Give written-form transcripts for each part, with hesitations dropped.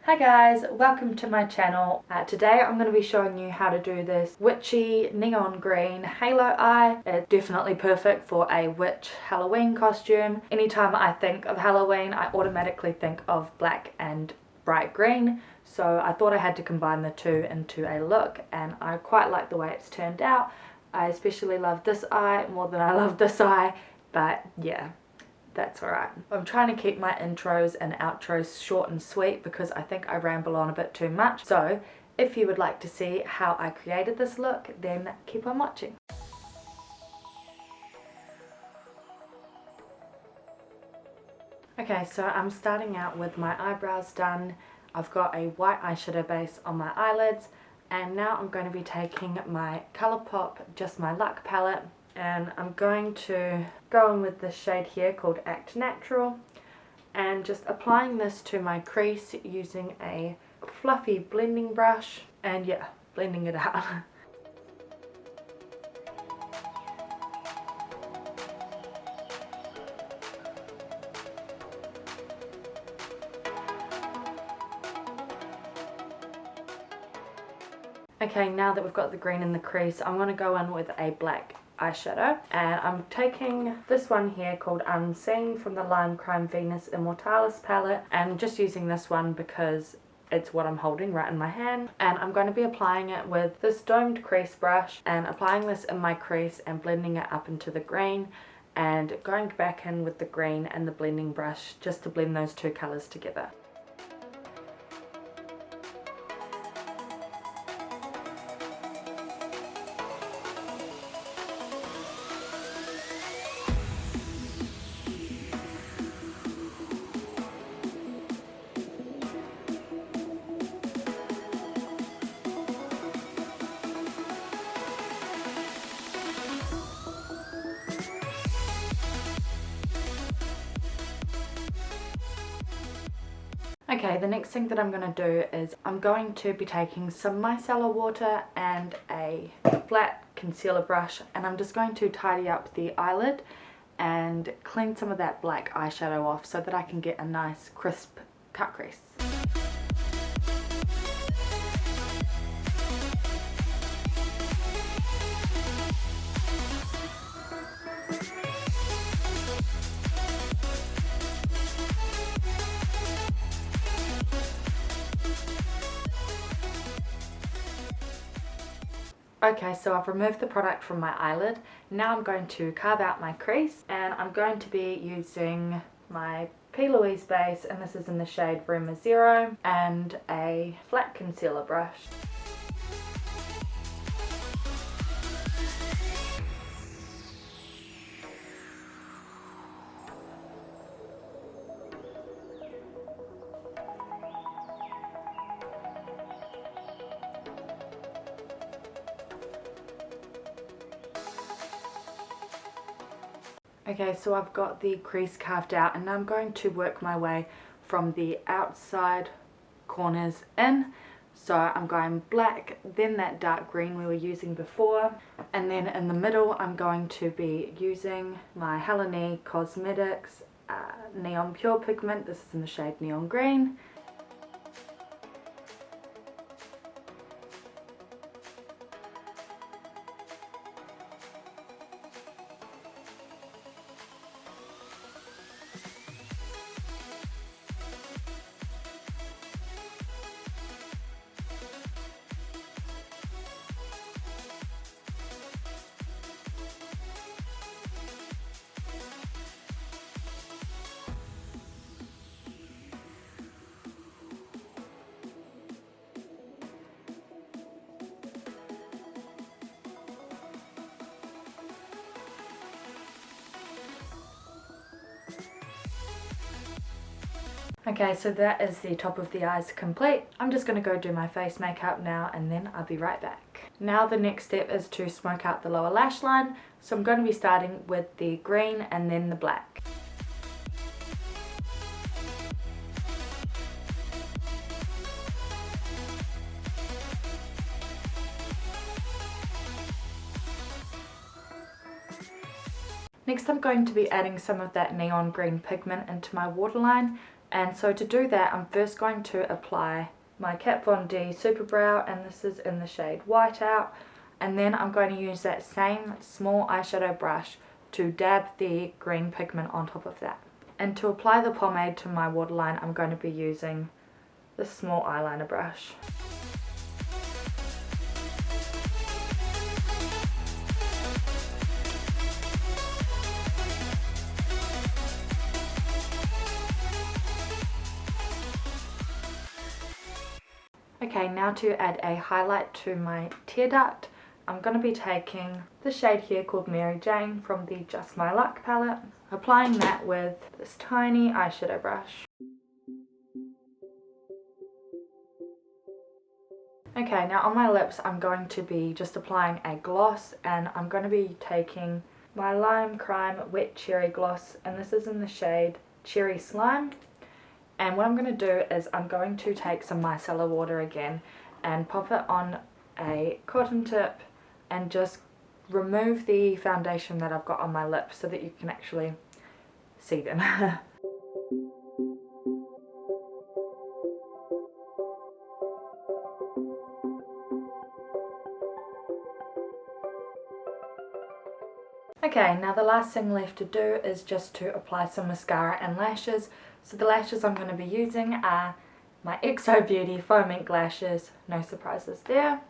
Hi guys, welcome to my channel. Today I'm going to be showing you how to do this witchy neon green halo eye. It's definitely perfect for a witch Halloween costume. Anytime I think of Halloween, I automatically think of black and bright green. So I thought I had to combine the two into a look, and I quite like the way it's turned out. I especially love this eye more than I love this eye, but yeah. That's alright. I'm trying to keep my intros and outros short and sweet because I think I ramble on a bit too much. So if you would like to see how I created this look, then keep on watching. Okay, so I'm starting out with my eyebrows done. I've got a white eyeshadow base on my eyelids, and now I'm going to be taking my ColourPop Just My Luck palette, and I'm going to go in with this shade here called Act Natural, and just applying this to my crease using a fluffy blending brush, and yeah, blending it out. Okay, now that we've got the green in the crease, I'm going to go in with a black eyeshadow, and I'm taking this one here called Unseen from the Lime Crime Venus Immortalis palette, and just using this one because it's what I'm holding right in my hand, and I'm going to be applying it with this domed crease brush and applying this in my crease and blending it up into the green, and going back in with the green and the blending brush just to blend those two colours together. Okay, the next thing that I'm going to do is I'm going to be taking some micellar water and a flat concealer brush, and I'm just going to tidy up the eyelid and clean some of that black eyeshadow off so that I can get a nice crisp cut crease. Okay, so I've removed the product from my eyelid. Now I'm going to carve out my crease, and I'm going to be using my Louise base, and this is in the shade Rumour 0, and a flat concealer brush. Okay, so I've got the crease carved out, and now I'm going to work my way from the outside corners in. So I'm going black, then that dark green we were using before, and then in the middle I'm going to be using my Helen Cosmetics Neon Pure Pigment. This is in the shade Neon Green. Okay, so that is the top of the eyes complete. I'm just going to go do my face makeup now, and then I'll be right back. Now the next step is to smoke out the lower lash line, so I'm going to be starting with the green and then the black. Next I'm going to be adding some of that neon green pigment into my waterline, And so to do that, I'm first going to apply my Kat Von D Super Brow, and this is in the shade Whiteout. And then I'm going to use that same small eyeshadow brush to dab the green pigment on top of that. And to apply the pomade to my waterline, I'm going to be using this small eyeliner brush. Okay, now to add a highlight to my tear duct, I'm going to be taking the shade here called Mary Jane from the Just My Luck palette, applying that with this tiny eyeshadow brush. Okay, now on my lips I'm going to be just applying a gloss, and I'm going to be taking my Lime Crime Wet Cherry Gloss, and this is in the shade Cherry Slime. And what I'm going to do is I'm going to take some micellar water again and pop it on a cotton tip and just remove the foundation that I've got on my lips so that you can actually see them. Okay, now the last thing left to do is just to apply some mascara and lashes. So the lashes I'm going to be using are my XO Beauty Faux Mink lashes, no surprises there.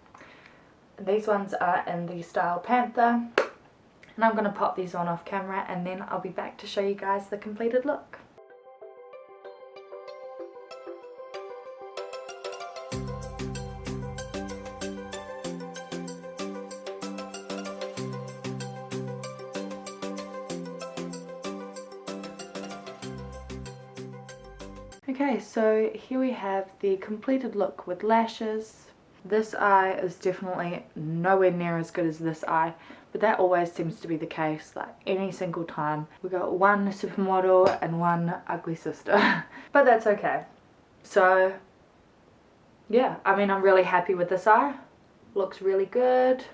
These ones are in the style Panther, and I'm going to pop these on off camera and then I'll be back to show you guys the completed look. Okay, so here we have the completed look with lashes. This eye is definitely nowhere near as good as this eye, but that always seems to be the case, like any single time. We got one supermodel and one ugly sister, but that's okay. So yeah, I mean, I'm really happy with this eye. Looks really good.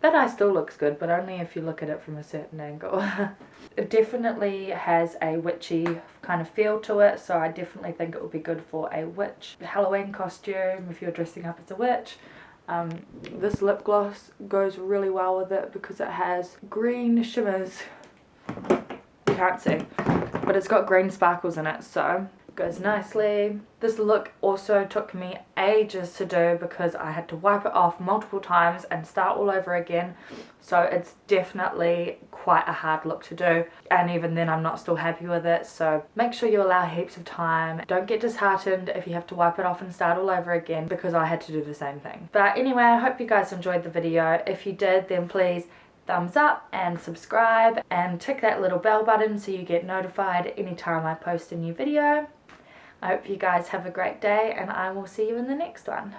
That eye still looks good, but only if you look at it from a certain angle. It definitely has a witchy kind of feel to it, so I definitely think it would be good for a witch Halloween costume if you're dressing up as a witch. This lip gloss goes really well with it because it has green shimmers. You can't see, but it's got green sparkles in it, so it goes nicely. This look also took me ages to do because I had to wipe it off multiple times and start all over again, so it's definitely quite a hard look to do, and even then I'm not still happy with it. So make sure you allow heaps of time. Don't get disheartened if you have to wipe it off and start all over again, because I had to do the same thing. But anyway, I hope you guys enjoyed the video. If you did, then please thumbs up and subscribe and tick that little bell button so you get notified anytime I post a new video. I hope you guys have a great day, and I will see you in the next one.